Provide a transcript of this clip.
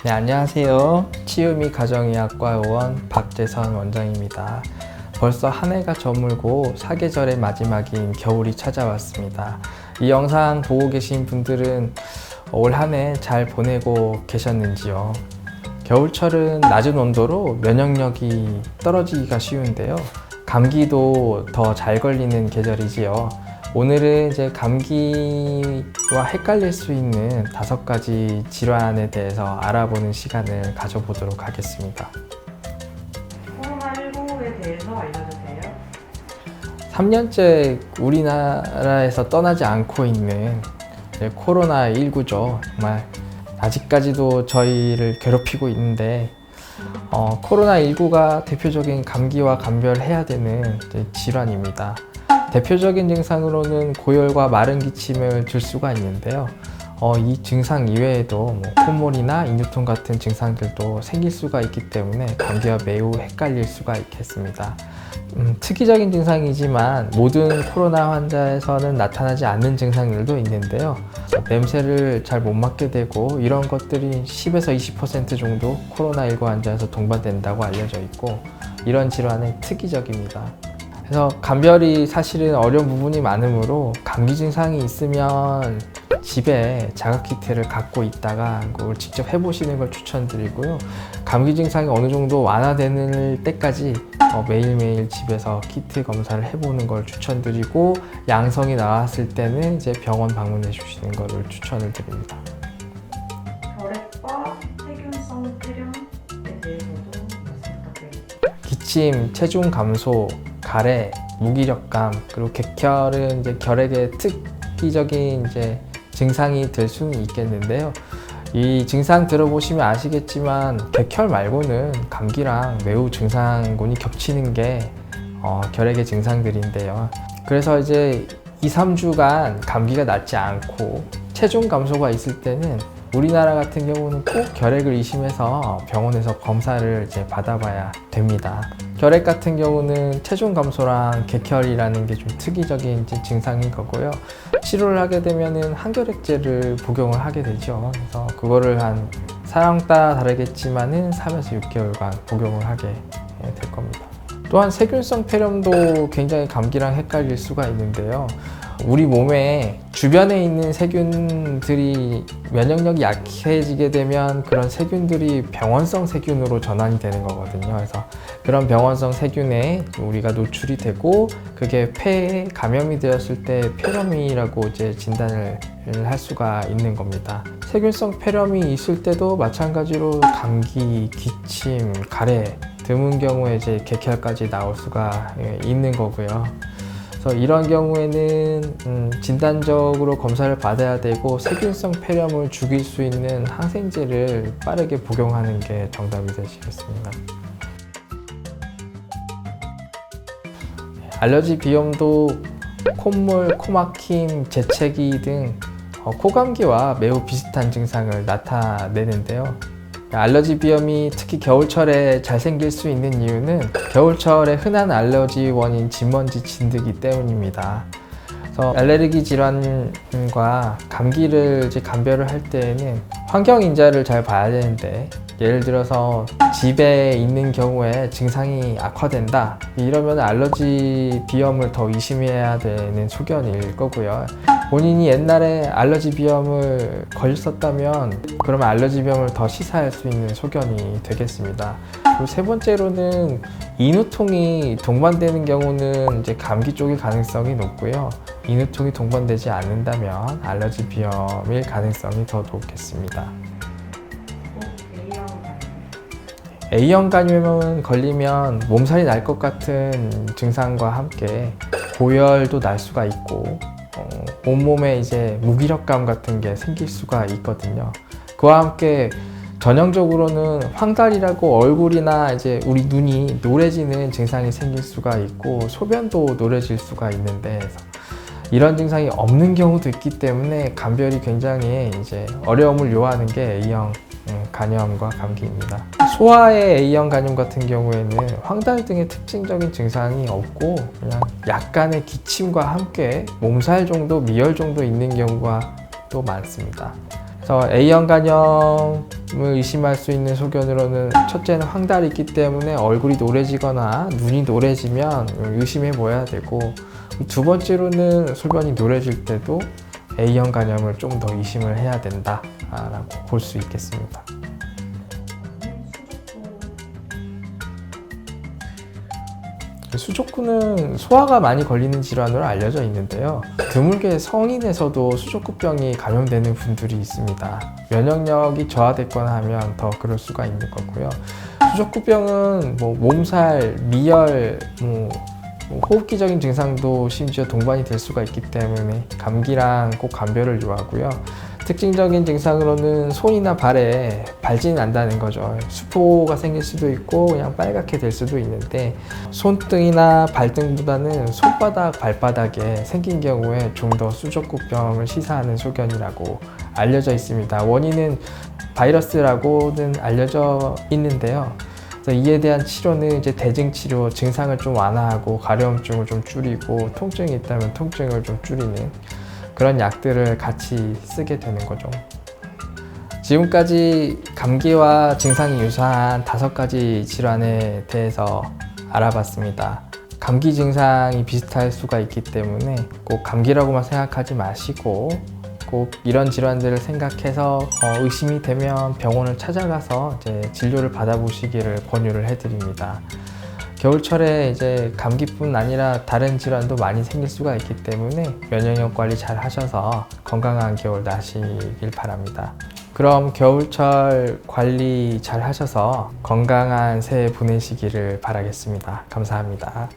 네, 안녕하세요. 치유미 가정의학과의원 박재선 원장입니다. 벌써 한 해가 저물고 사계절의 마지막인 겨울이 찾아왔습니다. 이 영상 보고 계신 분들은 올 한 해 잘 보내고 계셨는지요? 겨울철은 낮은 온도로 면역력이 떨어지기가 쉬운데요. 감기도 더 잘 걸리는 계절이지요. 오늘은 이제 감기와 헷갈릴 수 있는 5가지 질환에 대해서 알아보는 시간을 가져보도록 하겠습니다. 코로나19에 대해서 알려주세요. 3년째 우리나라에서 떠나지 않고 있는 코로나19죠. 정말 아직까지도 저희를 괴롭히고 있는데 코로나19가 대표적인 감기와 감별해야 되는 질환입니다. 대표적인 증상으로는 고열과 마른 기침을 들 수가 있는데요. 이 증상 이외에도 콧물이나 인후통 같은 증상들도 생길 수가 있기 때문에 감기와 매우 헷갈릴 수가 있겠습니다. 특이적인 증상이지만 모든 코로나 환자에서는 나타나지 않는 증상들도 있는데요. 냄새를 잘 못 맡게 되고 이런 것들이 10에서 20% 정도 코로나19 환자에서 동반된다고 알려져 있고 이런 질환은 특이적입니다. 그래서 감별이 사실은 어려운 부분이 많으므로 감기 증상이 있으면 집에 자가키트를 갖고 있다가 그걸 직접 해보시는 걸 추천드리고요. 감기 증상이 어느 정도 완화되는 때까지 매일매일 집에서 키트 검사를 해보는 걸 추천드리고 양성이 나왔을 때는 이제 병원 방문해 주시는 것을 추천을 드립니다. 결핵과 세균성 폐렴에 대해서도 말씀 부탁드립니다. 기침, 체중 감소, 가래, 무기력감, 그리고 객혈은 이제 결핵의 특기적인 증상이 될 수는 있겠는데요. 이 증상 들어보시면 아시겠지만 객혈 말고는 감기랑 매우 증상군이 겹치는 게 결핵의 증상들인데요. 그래서 이제 2-3주간 감기가 낫지 않고 체중 감소가 있을 때는 우리나라 같은 경우는 꼭 결핵을 의심해서 병원에서 검사를 받아봐야 됩니다. 결핵 같은 경우는 체중 감소랑 객혈이라는 게 좀 특이적인 증상인 거고요. 치료를 하게 되면은 항결핵제를 복용을 하게 되죠. 그래서 그거를 한 사람 따라 다르겠지만은 3에서 6개월간 복용을 하게 될 겁니다. 또한 세균성 폐렴도 굉장히 감기랑 헷갈릴 수가 있는데요. 우리 몸에 주변에 있는 세균들이 면역력이 약해지게 되면 그런 세균들이 병원성 세균으로 전환이 되는 거거든요. 그래서 그런 병원성 세균에 우리가 노출이 되고 그게 폐에 감염이 되었을 때 폐렴이라고 이제 진단을 할 수가 있는 겁니다. 세균성 폐렴이 있을 때도 마찬가지로 감기, 기침, 가래 드문 경우에 이제 객혈까지 나올 수가 있는 거고요. 그래서 이런 경우에는 진단적으로 검사를 받아야 되고 세균성 폐렴을 죽일 수 있는 항생제를 빠르게 복용하는 게 정답이 되시겠습니다. 알러지 비염도 콧물, 코막힘, 재채기 등 코감기와 매우 비슷한 증상을 나타내는데요. 알러지 비염이 특히 겨울철에 잘 생길 수 있는 이유는 겨울철에 흔한 알러지 원인 진먼지 진드기 때문입니다. 그래서 알레르기 질환과 감기를 감별을 할 때에는 환경 인자를 잘 봐야 되는데 예를 들어서 집에 있는 경우에 증상이 악화된다 이러면 알러지 비염을 더 의심해야 되는 소견일 거고요. 본인이 옛날에 알러지 비염을 걸렸었다면 그러면 알러지 비염을 더 시사할 수 있는 소견이 되겠습니다. 그리고 세 번째로는 인후통이 동반되는 경우는 이제 감기 쪽일 가능성이 높고요. 인후통이 동반되지 않는다면 알러지 비염일 가능성이 더 높겠습니다. A형 간염은 걸리면 몸살이 날 것 같은 증상과 함께 고열도 날 수가 있고 온몸에 이제 무기력감 같은 게 생길 수가 있거든요. 그와 함께 전형적으로는 황달이라고 얼굴이나 이제 우리 눈이 노래지는 증상이 생길 수가 있고 소변도 노래질 수가 있는데 이런 증상이 없는 경우도 있기 때문에 감별이 굉장히 이제 어려움을 요하는 게 A형 간염과 감기입니다. 소아의 A형 간염 같은 경우에는 황달 등의 특징적인 증상이 없고 그냥 약간의 기침과 함께 몸살 정도, 미열 정도 있는 경우가 또 많습니다. 그래서 A형 간염을 의심할 수 있는 소견으로는 첫째는 황달이 있기 때문에 얼굴이 노래지거나 눈이 노래지면 의심해 보아야 되고, 두 번째로는 소변이 노래질 때도 A형 간염을 좀 더 의심을 해야 된다라고 볼 수 있겠습니다. 수족구는 소화가 많이 걸리는 질환으로 알려져 있는데요. 드물게 성인에서도 수족구병이 감염되는 분들이 있습니다. 면역력이 저하됐거나 하면 더 그럴 수가 있는 거고요. 수족구병은 몸살, 미열, 호흡기적인 증상도 심지어 동반이 될 수가 있기 때문에 감기랑 꼭 감별을 요하고요. 특징적인 증상으로는 손이나 발에 발진이 난다는 거죠. 수포가 생길 수도 있고 그냥 빨갛게 될 수도 있는데, 손등이나 발등보다는 손바닥, 발바닥에 생긴 경우에 좀 더 수족구병을 시사하는 소견이라고 알려져 있습니다. 원인은 바이러스라고는 알려져 있는데요. 그래서 이에 대한 치료는 이제 대증치료, 증상을 좀 완화하고 가려움증을 좀 줄이고 통증이 있다면 통증을 좀 줄이는 그런 약들을 같이 쓰게 되는 거죠. 지금까지 감기와 증상이 유사한 5가지 질환에 대해서 알아봤습니다. 감기 증상이 비슷할 수가 있기 때문에 꼭 감기라고만 생각하지 마시고, 꼭 이런 질환들을 생각해서 의심이 되면 병원을 찾아가서 이제 진료를 받아보시기를 권유를 해드립니다. 겨울철에 이제 감기뿐 아니라 다른 질환도 많이 생길 수가 있기 때문에 면역력 관리 잘 하셔서 건강한 겨울 나시길 바랍니다. 그럼 겨울철 관리 잘 하셔서 건강한 새해 보내시기를 바라겠습니다. 감사합니다.